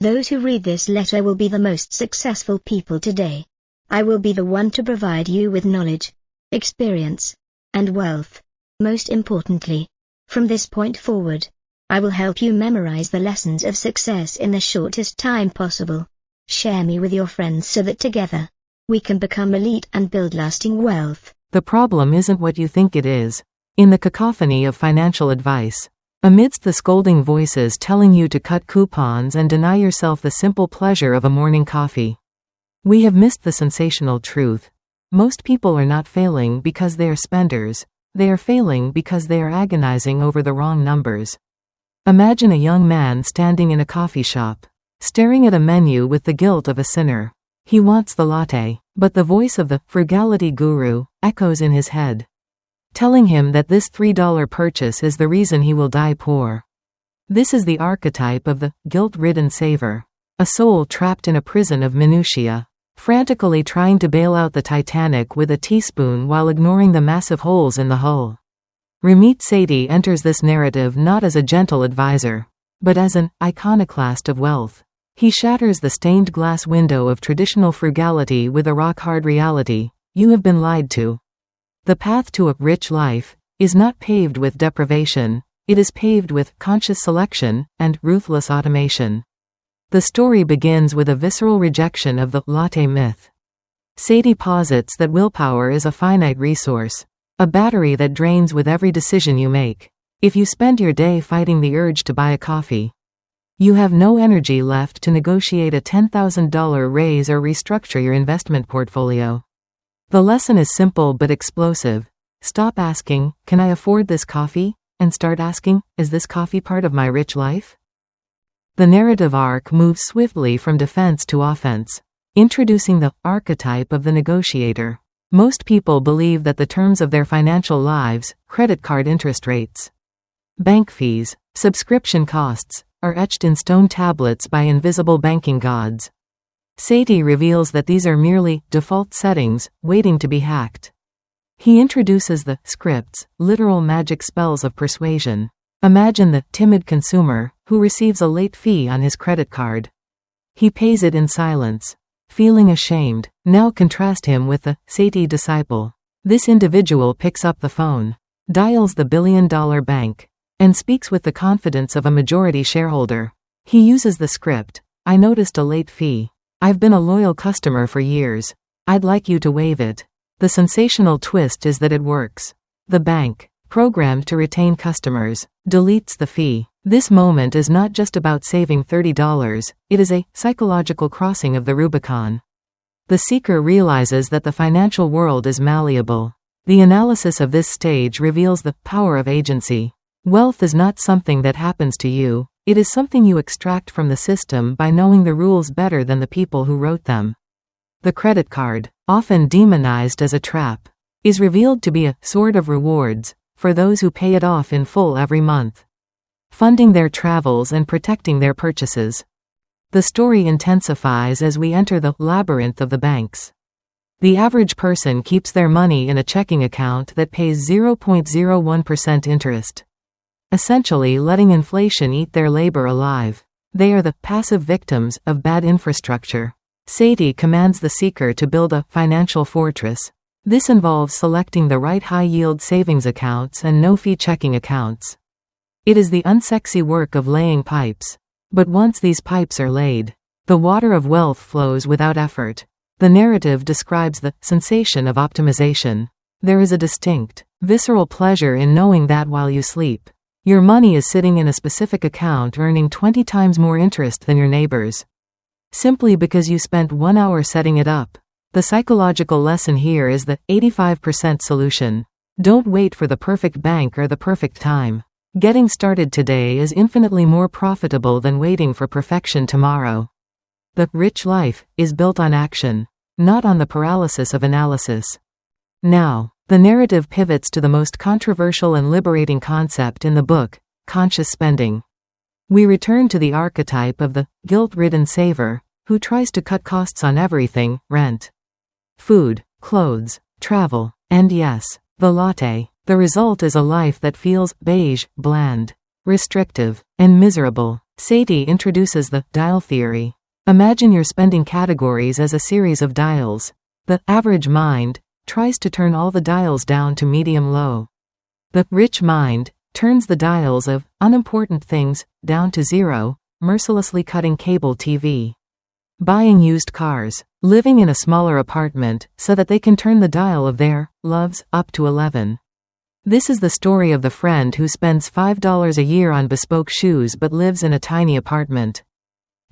Those who read this letter will be the most successful people today. I will be the one to provide you with knowledge, experience, and wealth. Most importantly, from this point forward, I will help you memorize the lessons of success in the shortest time possible. Share me with your friends so that together, we can become elite and build lasting wealth. The problem isn't what you think it is. In the cacophony of financial advice, amidst the scolding voices telling you to cut coupons and deny yourself the simple pleasure of a morning coffee, we have missed the sensational truth. Most people are not failing because they are spenders. They are failing because they are agonizing over the wrong numbers. Imagine a young man standing in a coffee shop, staring at a menu with the guilt of a sinner. He wants the latte, but the voice of the frugality guru echoes in his head, telling him that this $3 purchase is the reason he will die poor. This is the archetype of the guilt-ridden saver, a soul trapped in a prison of minutiae, frantically trying to bail out the Titanic with a teaspoon while ignoring the massive holes in the hull. Ramit Sethi enters this narrative not as a gentle advisor, but as an iconoclast of wealth. He shatters the stained glass window of traditional frugality with a rock-hard reality: you have been lied to. The path to a rich life is not paved with deprivation, it is paved with conscious selection and ruthless automation. The story begins with a visceral rejection of the latte myth. Sethi posits that willpower is a finite resource, a battery that drains with every decision you make. If you spend your day fighting the urge to buy a coffee, you have no energy left to negotiate a $10,000 raise or restructure your investment portfolio. The lesson is simple but explosive. Stop asking, "Can I afford this coffee?" and start asking, "Is this coffee part of my rich life?" The narrative arc moves swiftly from defense to offense, introducing the archetype of the negotiator. Most people believe that the terms of their financial lives, credit card interest rates, bank fees, subscription costs, are etched in stone tablets by invisible banking gods. Sethi reveals that these are merely default settings, waiting to be hacked. He introduces the scripts, literal magic spells of persuasion. Imagine the timid consumer who receives a late fee on his credit card. He pays it in silence, feeling ashamed. Now contrast him with the Sethi disciple. This individual picks up the phone, dials the billion-dollar bank, and speaks with the confidence of a majority shareholder. He uses the script: "I noticed a late fee. I've been a loyal customer for years. I'd like you to waive it." The sensational twist is that it works. The bank, programmed to retain customers, deletes the fee. This moment is not just about saving $30, it is a psychological crossing of the Rubicon. The seeker realizes that the financial world is malleable. The analysis of this stage reveals the power of agency. Wealth is not something that happens to you, it is something you extract from the system by knowing the rules better than the people who wrote them. The credit card, often demonized as a trap, is revealed to be a sword of rewards for those who pay it off in full every month, funding their travels and protecting their purchases. The story intensifies as we enter the labyrinth of the banks. The average person keeps their money in a checking account that pays 0.01% interest, essentially letting inflation eat their labor alive. They are the passive victims of bad infrastructure. Sethi commands the seeker to build a financial fortress. This involves selecting the right high-yield savings accounts and no-fee checking accounts. It is the unsexy work of laying pipes. But once these pipes are laid, the water of wealth flows without effort. The narrative describes the sensation of optimization. There is a distinct, visceral pleasure in knowing that while you sleep, your money is sitting in a specific account earning 20 times more interest than your neighbor's, simply because you spent 1 hour setting it up. The psychological lesson here is the 85% solution. Don't wait for the perfect bank or the perfect time. Getting started today is infinitely more profitable than waiting for perfection tomorrow. The rich life is built on action, not on the paralysis of analysis. Now, the narrative pivots to the most controversial and liberating concept in the book, conscious spending. We return to the archetype of the guilt-ridden saver, who tries to cut costs on everything: rent, food, clothes, travel, and yes, the latte. The result is a life that feels beige, bland, restrictive, and miserable. Sadie introduces the dial theory. Imagine your spending categories as a series of dials. The average mind tries to turn all the dials down to medium-low. The rich mind turns the dials of unimportant things down to 0, mercilessly cutting cable TV. Buying used cars, living in a smaller apartment so that they can turn the dial of their loves up to 11. This is the story of the friend who spends $5 a year on bespoke shoes but lives in a tiny apartment.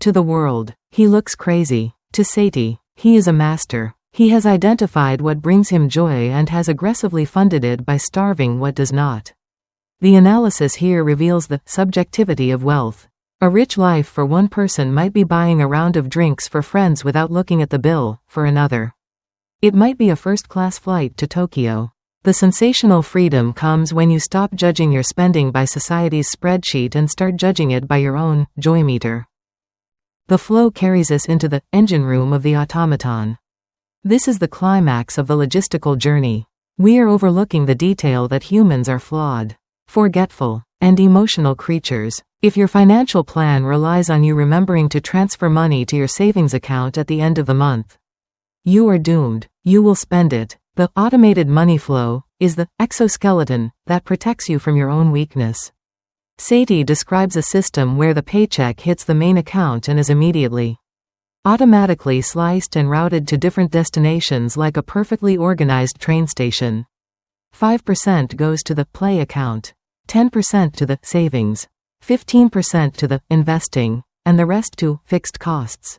To the world, he looks crazy. To Sadie, he is a master. He has identified what brings him joy and has aggressively funded it by starving what does not. The analysis here reveals the subjectivity of wealth. A rich life for one person might be buying a round of drinks for friends without looking at the bill, for another. It might be a first-class flight to Tokyo. The sensational freedom comes when you stop judging your spending by society's spreadsheet and start judging it by your own joy meter. The flow carries us into the engine room of the automaton. This is the climax of the logistical journey. We are overlooking the detail that humans are flawed, forgetful, and emotional creatures. If your financial plan relies on you remembering to transfer money to your savings account at the end of the month, you are doomed. You will spend it. The automated money flow is the exoskeleton that protects you from your own weakness. Sadie describes a system where the paycheck hits the main account and is immediately automatically sliced and routed to different destinations like a perfectly organized train station. 5% goes to the play account, 10% to the savings, 15% to the investing, and the rest to fixed costs.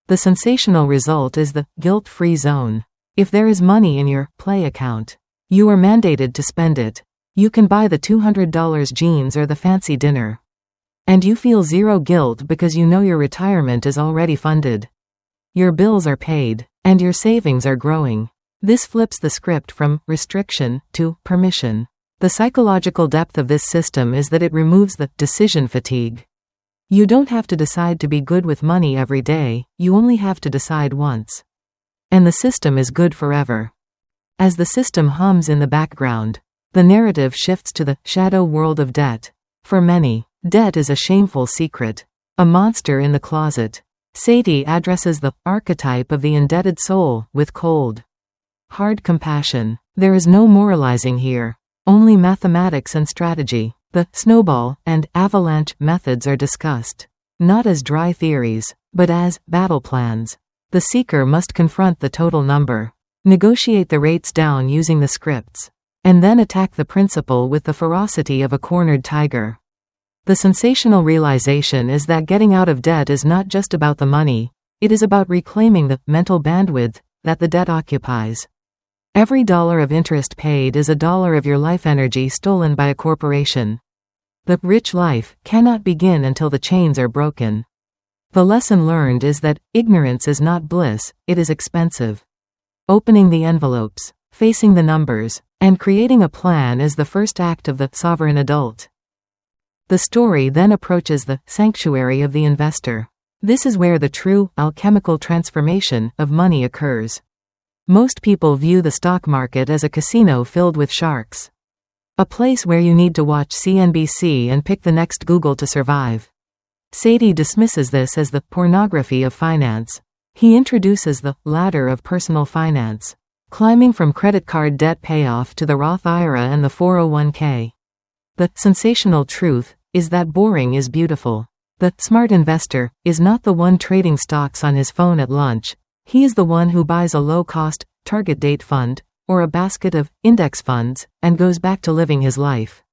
The sensational result is the guilt-free zone. If there is money in your play account, you are mandated to spend it. You can buy the $200 jeans or the fancy dinner. And you feel zero guilt because you know your retirement is already funded. Your bills are paid, and your savings are growing. This flips the script from restriction to permission. The psychological depth of this system is that it removes the decision fatigue. You don't have to decide to be good with money every day, you only have to decide once. And the system is good forever. As the system hums in the background, the narrative shifts to the shadow world of debt. For many, debt is a shameful secret, a monster in the closet. Sadie addresses the archetype of the indebted soul with cold, hard compassion. There is no moralizing here, only mathematics and strategy. The snowball and avalanche methods are discussed, not as dry theories, but as battle plans. The seeker must confront the total number, negotiate the rates down using the scripts, and then attack the principle with the ferocity of a cornered tiger. The sensational realization is that getting out of debt is not just about the money, it is about reclaiming the mental bandwidth that the debt occupies. Every dollar of interest paid is a dollar of your life energy stolen by a corporation. The rich life cannot begin until the chains are broken. The lesson learned is that ignorance is not bliss, it is expensive. Opening the envelopes, facing the numbers, and creating a plan is the first act of the sovereign adult. The story then approaches the sanctuary of the investor. This is where the true alchemical transformation of money occurs. Most people view the stock market as a casino filled with sharks. A place where you need to watch CNBC and pick the next Google to survive. Sadie dismisses this as the pornography of finance. He introduces the ladder of personal finance, climbing from credit card debt payoff to the Roth IRA and the 401k. The sensational truth is that boring is beautiful. The smart investor is not the one trading stocks on his phone at lunch. He is the one who buys a low-cost, target date fund, or a basket of index funds, and goes back to living his life.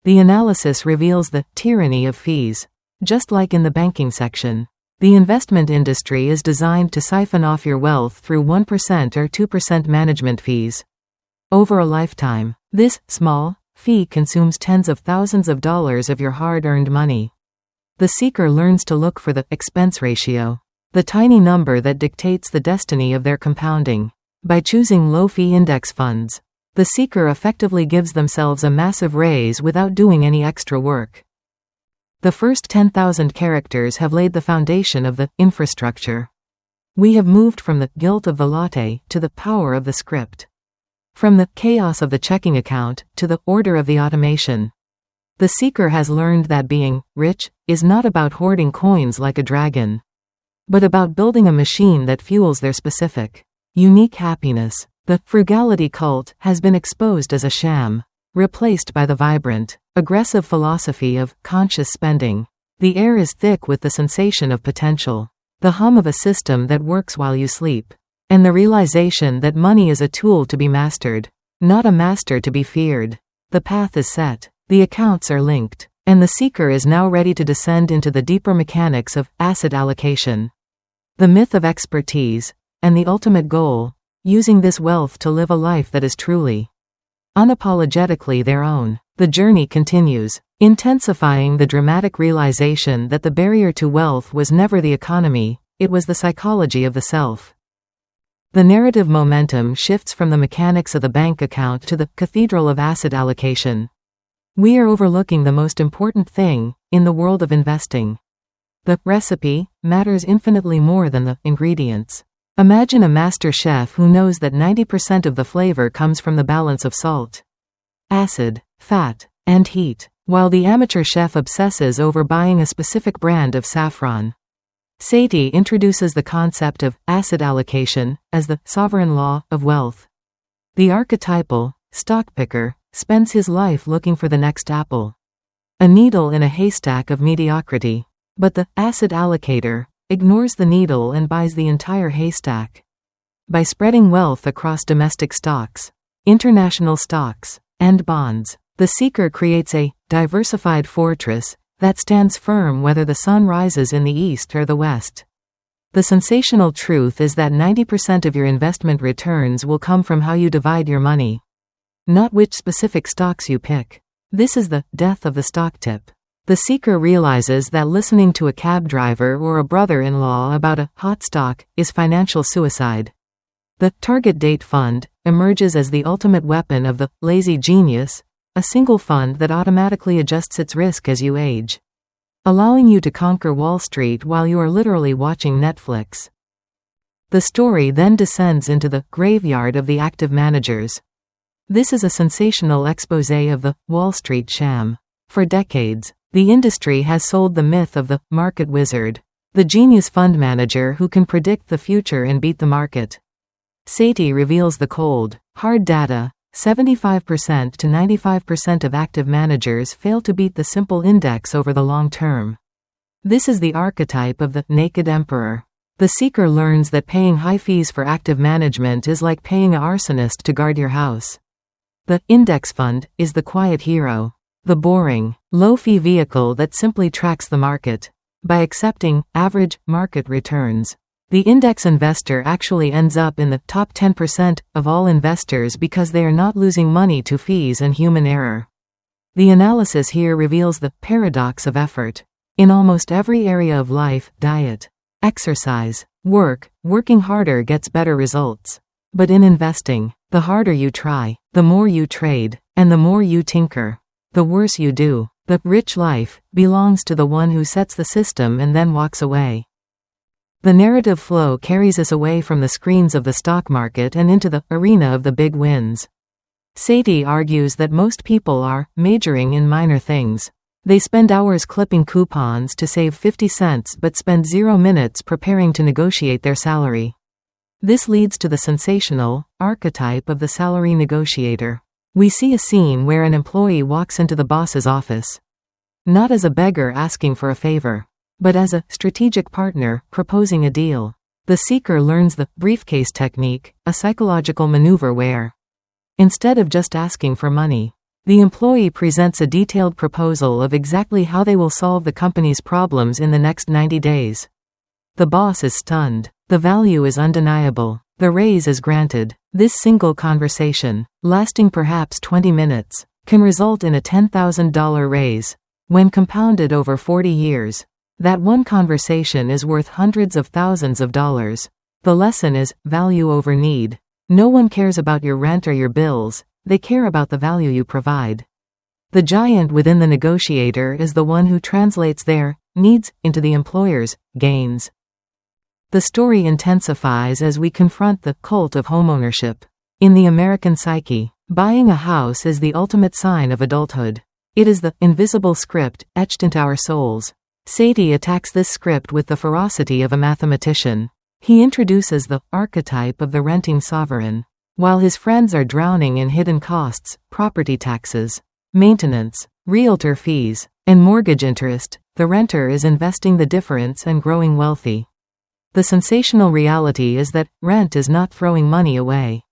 The analysis reveals the tyranny of fees. Just like in the banking section, the investment industry is designed to siphon off your wealth through 1% or 2% management fees. Over a lifetime, this small fee consumes tens of thousands of dollars of your hard-earned money. The seeker learns to look for the expense ratio, the tiny number that dictates the destiny of their compounding. By choosing low-fee index funds, the seeker effectively gives themselves a massive raise without doing any extra work. The first 10,000 characters have laid the foundation of the infrastructure. We have moved from the guilt of the latte to the power of the script. From the chaos of the checking account to the order of the automation. The seeker has learned that being rich is not about hoarding coins like a dragon, but about building a machine that fuels their specific, unique happiness. The frugality cult has been exposed as a sham, replaced by the vibrant, aggressive philosophy of conscious spending. The air is thick with the sensation of potential, the hum of a system that works while you sleep, and the realization that money is a tool to be mastered, not a master to be feared. The path is set, the accounts are linked, and the seeker is now ready to descend into the deeper mechanics of asset allocation. The myth of expertise, and the ultimate goal, using this wealth to live a life that is truly, unapologetically their own. The journey continues, intensifying the dramatic realization that the barrier to wealth was never the economy, it was the psychology of the self. The narrative momentum shifts from the mechanics of the bank account to the cathedral of asset allocation. We are overlooking the most important thing in the world of investing. The recipe matters infinitely more than the ingredients. Imagine a master chef who knows that 90% of the flavor comes from the balance of salt, acid, fat, and heat, while the amateur chef obsesses over buying a specific brand of saffron. Sati introduces the concept of asset allocation as the sovereign law of wealth. The archetypal stock picker spends his life looking for the next apple, a needle in a haystack of mediocrity. But the asset allocator ignores the needle and buys the entire haystack. By spreading wealth across domestic stocks, international stocks, and bonds, the seeker creates a diversified fortress that stands firm whether the sun rises in the east or the west. The sensational truth is that 90% of your investment returns will come from how you divide your money, not which specific stocks you pick. This is the death of the stock tip. The seeker realizes that listening to a cab driver or a brother-in-law about a hot stock is financial suicide. The target date fund emerges as the ultimate weapon of the lazy genius, a single fund that automatically adjusts its risk as you age, allowing you to conquer Wall Street while you are literally watching Netflix. The story then descends into the graveyard of the active managers. This is a sensational exposé of the Wall Street sham. For decades, the industry has sold the myth of the market wizard, the genius fund manager who can predict the future and beat the market. Sati reveals the cold, hard data. 75% to 95% of active managers fail to beat the simple index over the long term. This is the archetype of the naked emperor. The seeker learns that paying high fees for active management is like paying an arsonist to guard your house. The index fund is the quiet hero, the boring, low-fee vehicle that simply tracks the market. By accepting average market returns, the index investor actually ends up in the top 10% of all investors because they are not losing money to fees and human error. The analysis here reveals the paradox of effort. In almost every area of life, diet, exercise, working harder gets better results. But in investing, the harder you try, the more you trade, and the more you tinker, the worse you do. The rich life belongs to the one who sets the system and then walks away. The narrative flow carries us away from the screens of the stock market and into the arena of the big wins. Sati argues that most people are majoring in minor things. They spend hours clipping coupons to save 50 cents but spend 0 minutes preparing to negotiate their salary. This leads to the sensational archetype of the salary negotiator. We see a scene where an employee walks into the boss's office, not as a beggar asking for a favor, but as a strategic partner proposing a deal. The seeker learns the briefcase technique, a psychological maneuver where, instead of just asking for money, the employee presents a detailed proposal of exactly how they will solve the company's problems in the next 90 days. The boss is stunned. The value is undeniable. The raise is granted. This single conversation, lasting perhaps 20 minutes, can result in a $10,000 raise. When compounded over 40 years, that one conversation is worth hundreds of thousands of dollars. The lesson is value over need. No one cares about your rent or your bills, they care about the value you provide. The giant within the negotiator is the one who translates their needs into the employer's gains. The story intensifies as we confront the cult of homeownership. In the American psyche, buying a house is the ultimate sign of adulthood. It is the invisible script etched into our souls. Sati attacks this script with the ferocity of a mathematician. He introduces the archetype of the renting sovereign. While his friends are drowning in hidden costs, property taxes, maintenance, realtor fees, and mortgage interest, the renter is investing the difference and growing wealthy. The sensational reality is that rent is not throwing money away.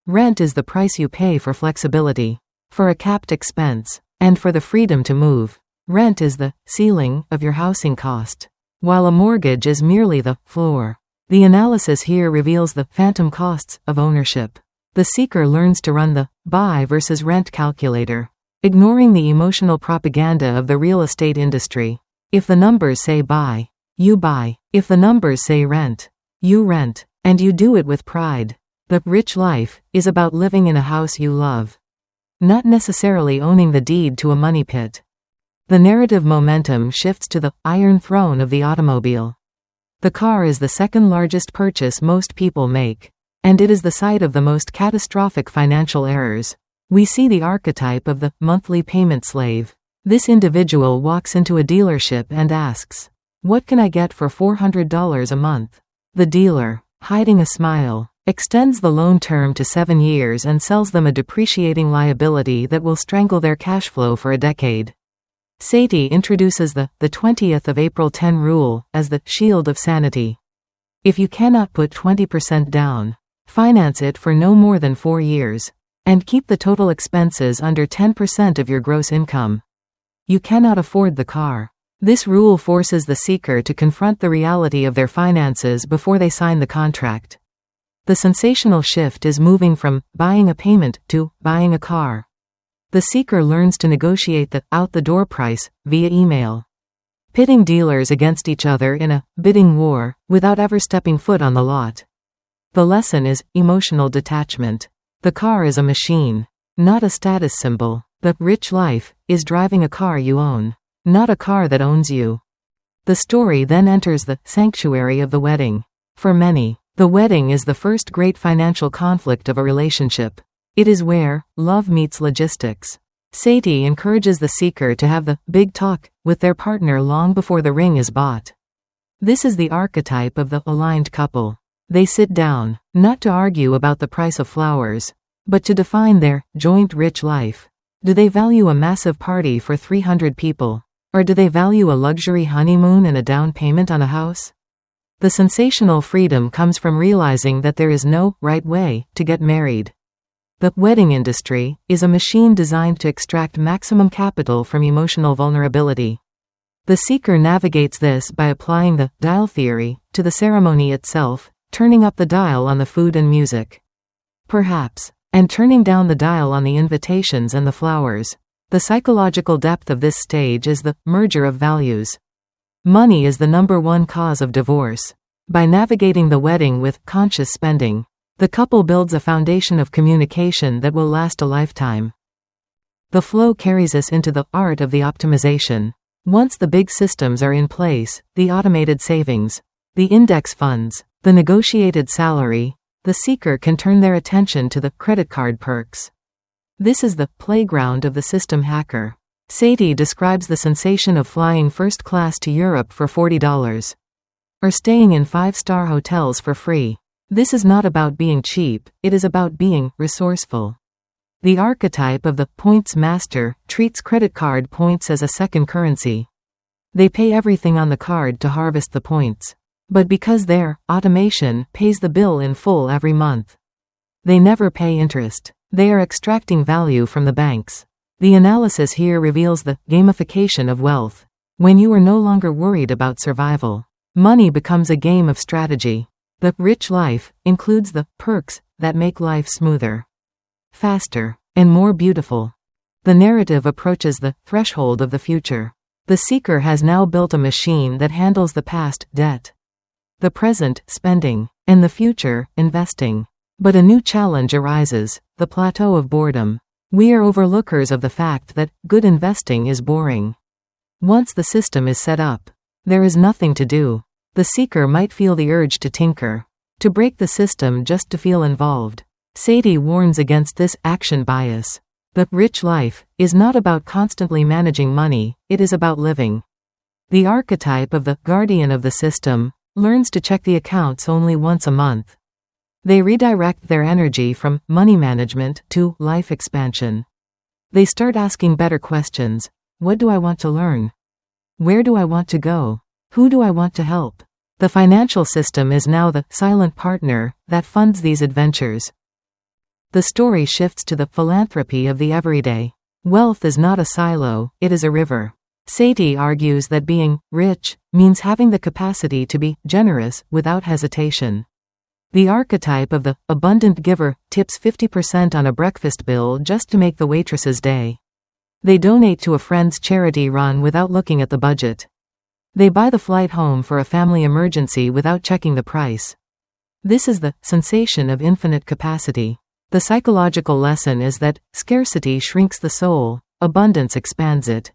Rent is the price you pay for flexibility, for a capped expense, and for the freedom to move. Rent is the ceiling of your housing cost, while a mortgage is merely the floor. The analysis here reveals the phantom costs of ownership. The seeker learns to run the buy versus rent calculator, ignoring the emotional propaganda of the real estate industry. If the numbers say buy, you buy. If the numbers say rent, you rent, and you do it with pride. The rich life is about living in a house you love, not necessarily owning the deed to a money pit. The narrative momentum shifts to the iron throne of the automobile. The car is the second largest purchase most people make, and it is the site of the most catastrophic financial errors. We see the archetype of the monthly payment slave. This individual walks into a dealership and asks, "What can I get for $400 a month?" The dealer, hiding a smile, extends the loan term to 7 years and sells them a depreciating liability that will strangle their cash flow for a decade. Sati introduces the 20th of April 10 rule as the shield of sanity. If you cannot put 20% down, finance it for no more than 4 years, and keep the total expenses under 10% of your gross income. You cannot afford the car. This rule forces the seeker to confront the reality of their finances before they sign the contract. The sensational shift is moving from buying a payment to buying a car. The seeker learns to negotiate the out-the-door price via email, pitting dealers against each other in a bidding war without ever stepping foot on the lot. The lesson is emotional detachment. The car is a machine, not a status symbol. The rich life is driving a car you own, not a car that owns you. The story then enters the sanctuary of the wedding. For many, the wedding is the first great financial conflict of a relationship. It is where love meets logistics. Sati encourages the seeker to have the big talk with their partner long before the ring is bought. This is the archetype of the aligned couple. They sit down, not to argue about the price of flowers, but to define their joint rich life. Do they value a massive party for 300 people? Or do they value a luxury honeymoon and a down payment on a house? The sensational freedom comes from realizing that there is no right way to get married. The wedding industry is a machine designed to extract maximum capital from emotional vulnerability. The seeker navigates this by applying the dial theory to the ceremony itself, turning up the dial on the food and music, perhaps, and turning down the dial on the invitations and the flowers. The psychological depth of this stage is the merger of values. Money is the #1 cause of divorce. By navigating the wedding with conscious spending, the couple builds a foundation of communication that will last a lifetime. The flow carries us into the art of the optimization. Once the big systems are in place, the automated savings, the index funds, the negotiated salary, the seeker can turn their attention to the credit card perks. This is the playground of the system hacker. Sati describes the sensation of flying first class to Europe for $40, or staying in 5-star hotels for free. This is not about being cheap, it is about being resourceful. The archetype of the points master treats credit card points as a second currency. They pay everything on the card to harvest the points. But because their automation pays the bill in full every month, they never pay interest. They are extracting value from the banks. The analysis here reveals the gamification of wealth. When you are no longer worried about survival, money becomes a game of strategy. The rich life includes the perks that make life smoother, faster, and more beautiful. The narrative approaches the threshold of the future. The seeker has now built a machine that handles the past, debt, the present, spending, and the future, investing. But a new challenge arises, the plateau of boredom. We are overlookers of the fact that good investing is boring. Once the system is set up, there is nothing to do. The seeker might feel the urge to tinker, to break the system just to feel involved. Sati warns against this action bias. The rich life is not about constantly managing money, it is about living. The archetype of the guardian of the system learns to check the accounts only once a month. They redirect their energy from money management to life expansion. They start asking better questions. What do I want to learn? Where do I want to go? Who do I want to help? The financial system is now the silent partner that funds these adventures. The story shifts to the philanthropy of the everyday. Wealth is not a silo, it is a river. Sati argues that being rich means having the capacity to be generous without hesitation. The archetype of the abundant giver tips 50% on a breakfast bill just to make the waitress's day. They donate to a friend's charity run without looking at the budget. They buy the flight home for a family emergency without checking the price. This is the sensation of infinite capacity. The psychological lesson is that scarcity shrinks the soul, abundance expands it.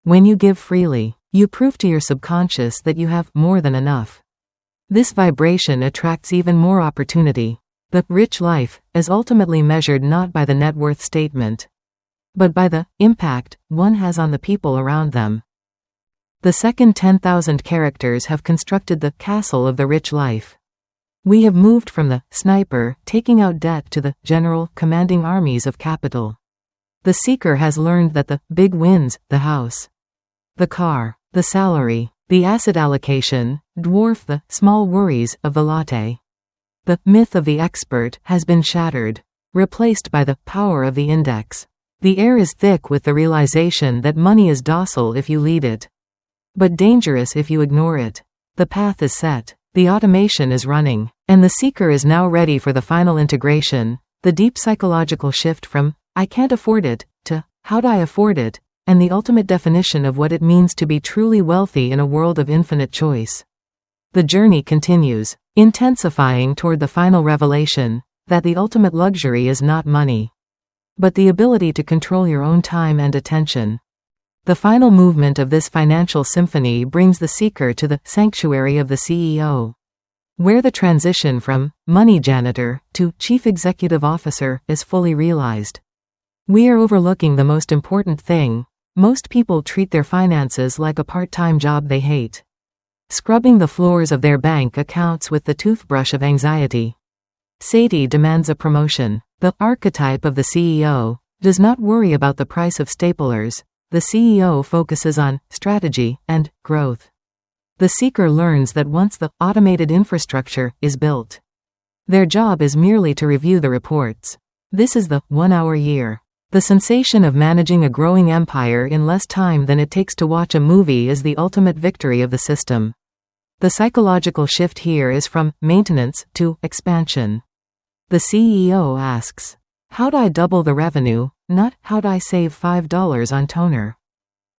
When you give freely, you prove to your subconscious that you have more than enough. This vibration attracts even more opportunity. The rich life is ultimately measured not by the net worth statement, but by the impact one has on the people around them. The second 10,000 characters have constructed the castle of the rich life. We have moved from the sniper taking out debt to the general commanding armies of capital. The seeker has learned that the big wins, the house, the car, the salary, the asset allocation, dwarf the small worries of the latte. The myth of the expert has been shattered, replaced by the power of the index. The air is thick with the realization that money is docile if you lead it, but dangerous if you ignore it. The path is set, the automation is running, and the seeker is now ready for the final integration, the deep psychological shift from, I can't afford it, to, how'd I afford it, and the ultimate definition of what it means to be truly wealthy in a world of infinite choice. The journey continues, intensifying toward the final revelation, that the ultimate luxury is not money, but the ability to control your own time and attention. The final movement of this financial symphony brings the seeker to the sanctuary of the CEO, where the transition from money janitor to chief executive officer is fully realized. We are overlooking the most important thing. Most people treat their finances like a part-time job they hate, scrubbing the floors of their bank accounts with the toothbrush of anxiety. Sati demands a promotion. The archetype of the CEO does not worry about the price of staplers. The CEO focuses on strategy and growth. The seeker learns that once the automated infrastructure is built, their job is merely to review the reports. This is the 1-hour year. The sensation of managing a growing empire in less time than it takes to watch a movie is the ultimate victory of the system. The psychological shift here is from maintenance to expansion. The CEO asks, how'd I double the revenue, not how'd I save $5 on toner?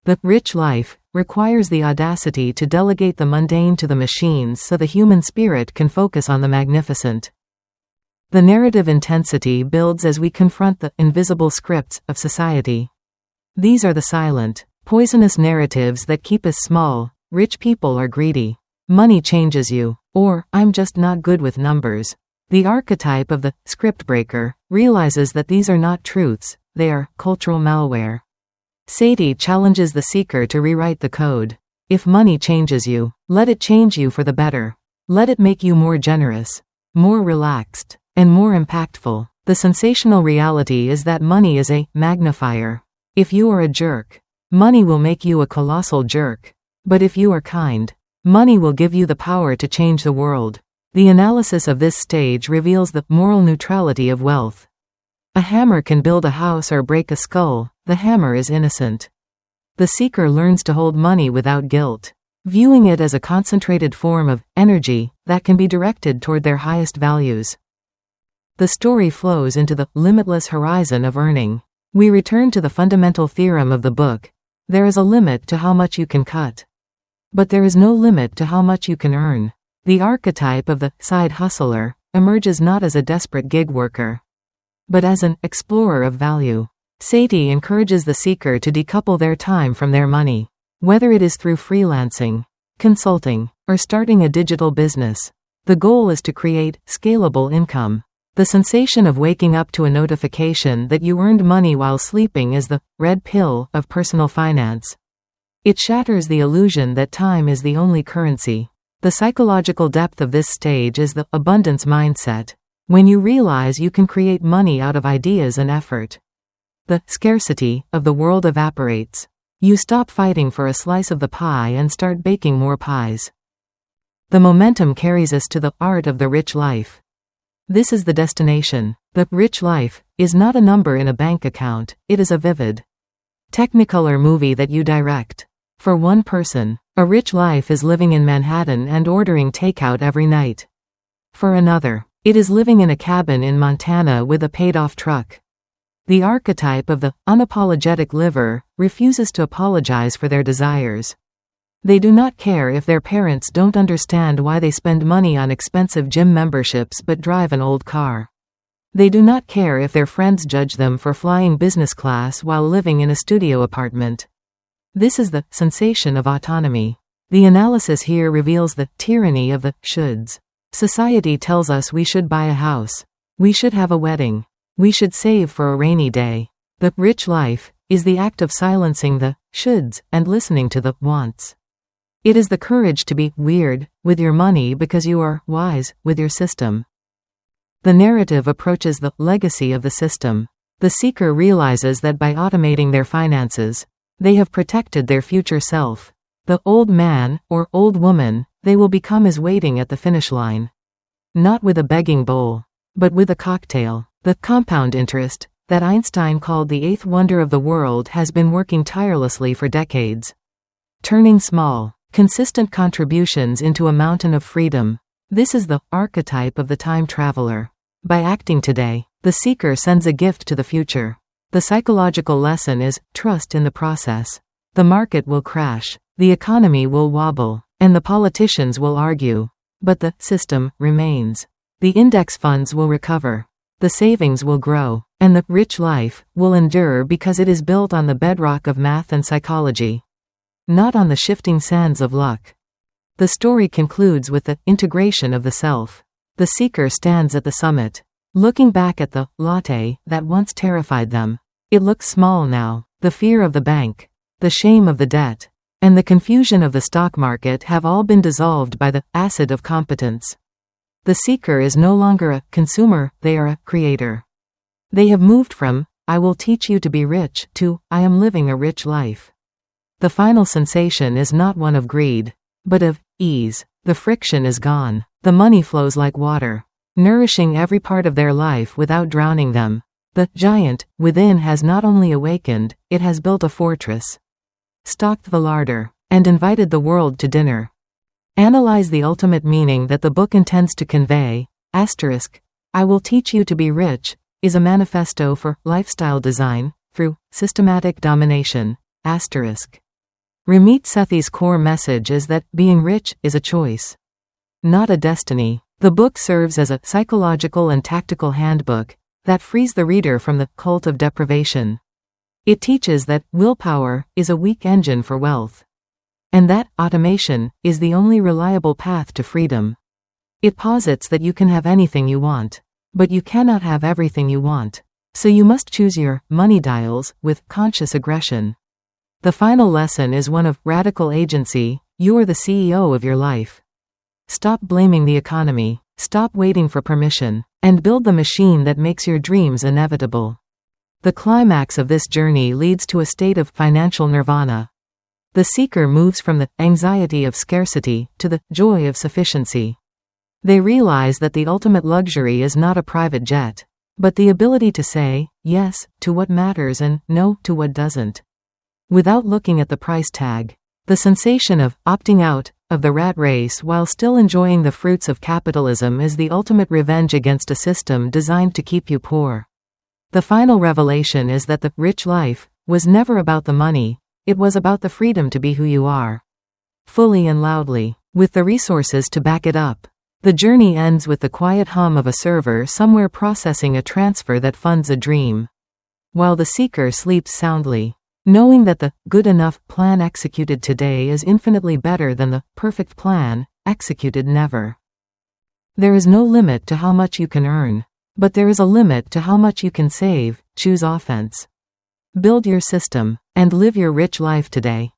The rich life requires the audacity to delegate the mundane to the machines so the human spirit can focus on the magnificent. The narrative intensity builds as we confront the invisible scripts of society. These are the silent, poisonous narratives that keep us small. Rich people are greedy. Money changes you. Or, I'm just not good with numbers. The archetype of the script breaker realizes that these are not truths, they are cultural malware. Sati challenges the seeker to rewrite the code. If money changes you, let it change you for the better. Let it make you more generous, more relaxed, and more impactful. The sensational reality is that money is a magnifier. If you are a jerk, money will make you a colossal jerk. But if you are kind, money will give you the power to change the world. The analysis of this stage reveals the moral neutrality of wealth. A hammer can build a house or break a skull. The hammer is innocent. The seeker learns to hold money without guilt, viewing it as a concentrated form of energy that can be directed toward their highest values. The story flows into the limitless horizon of earning. We return to the fundamental theorem of the book. There is a limit to how much you can cut, but there is no limit to how much you can earn. The archetype of the side hustler emerges not as a desperate gig worker, but as an explorer of value. Sati encourages the seeker to decouple their time from their money, whether it is through freelancing, consulting, or starting a digital business. The goal is to create scalable income. The sensation of waking up to a notification that you earned money while sleeping is the red pill of personal finance. It shatters the illusion that time is the only currency. The psychological depth of this stage is the abundance mindset. When you realize you can create money out of ideas and effort, the scarcity of the world evaporates. You stop fighting for a slice of the pie and start baking more pies. The momentum carries us to the art of the rich life. This is the destination. The rich life is not a number in a bank account, it is a vivid Technicolor movie that you direct. For one person, a rich life is living in Manhattan and ordering takeout every night. For another, it is living in a cabin in Montana with a paid-off truck. The archetype of the unapologetic liver refuses to apologize for their desires. They do not care if their parents don't understand why they spend money on expensive gym memberships but drive an old car. They do not care if their friends judge them for flying business class while living in a studio apartment. This is the sensation of autonomy. The analysis here reveals the tyranny of the shoulds. Society tells us we should buy a house. We should have a wedding. We should save for a rainy day. The rich life is the act of silencing the shoulds and listening to the wants. It is the courage to be weird with your money because you are wise with your system. The narrative approaches the legacy of the system. The seeker realizes that by automating their finances, they have protected their future self. The old man or old woman they will become is waiting at the finish line. Not with a begging bowl, but with a cocktail. The compound interest that Einstein called the eighth wonder of the world has been working tirelessly for decades. Turning small, consistent contributions into a mountain of freedom. This is the archetype of the time traveler. By acting today, the seeker sends a gift to the future. The psychological lesson is trust in the process. The market will crash, the economy will wobble, and the politicians will argue. But the system remains. The index funds will recover. The savings will grow, and the rich life will endure because it is built on the bedrock of math and psychology, not on the shifting sands of luck. The story concludes with the integration of the self. The seeker stands at the summit, looking back at the latte that once terrified them. It looks small now. The fear of the bank, the shame of the debt, and the confusion of the stock market have all been dissolved by the acid of competence. The seeker is no longer a consumer, they are a creator. They have moved from, I will teach you to be rich, to, I am living a rich life. The final sensation is not one of greed, but of ease. The friction is gone. The money flows like water, nourishing every part of their life without drowning them. The giant within has not only awakened, it has built a fortress, stocked the larder, and invited the world to dinner. Analyze the ultimate meaning that the book intends to convey. Asterisk, I will teach you to be rich, is a manifesto for lifestyle design through systematic domination. Asterisk. Ramit Sethi's core message is that being rich is a choice, not a destiny. The book serves as a psychological and tactical handbook that frees the reader from the cult of deprivation. It teaches that willpower is a weak engine for wealth, and that automation is the only reliable path to freedom. It posits that you can have anything you want, but you cannot have everything you want. So you must choose your money dials with conscious aggression. The final lesson is one of radical agency. You are the CEO of your life. Stop blaming the economy, stop waiting for permission, and build the machine that makes your dreams inevitable. The climax of this journey leads to a state of financial nirvana. The seeker moves from the anxiety of scarcity to the joy of sufficiency. They realize that the ultimate luxury is not a private jet, but the ability to say yes to what matters and no to what doesn't, without looking at the price tag. The sensation of opting out of the rat race while still enjoying the fruits of capitalism is the ultimate revenge against a system designed to keep you poor. The final revelation is that the rich life was never about the money, it was about the freedom to be who you are, fully and loudly, with the resources to back it up. The journey ends with the quiet hum of a server somewhere processing a transfer that funds a dream, while the seeker sleeps soundly, knowing that the good enough plan executed today is infinitely better than the perfect plan executed never. There is no limit to how much you can earn. But there is a limit to how much you can save. Choose offense. Build your system, and live your rich life today.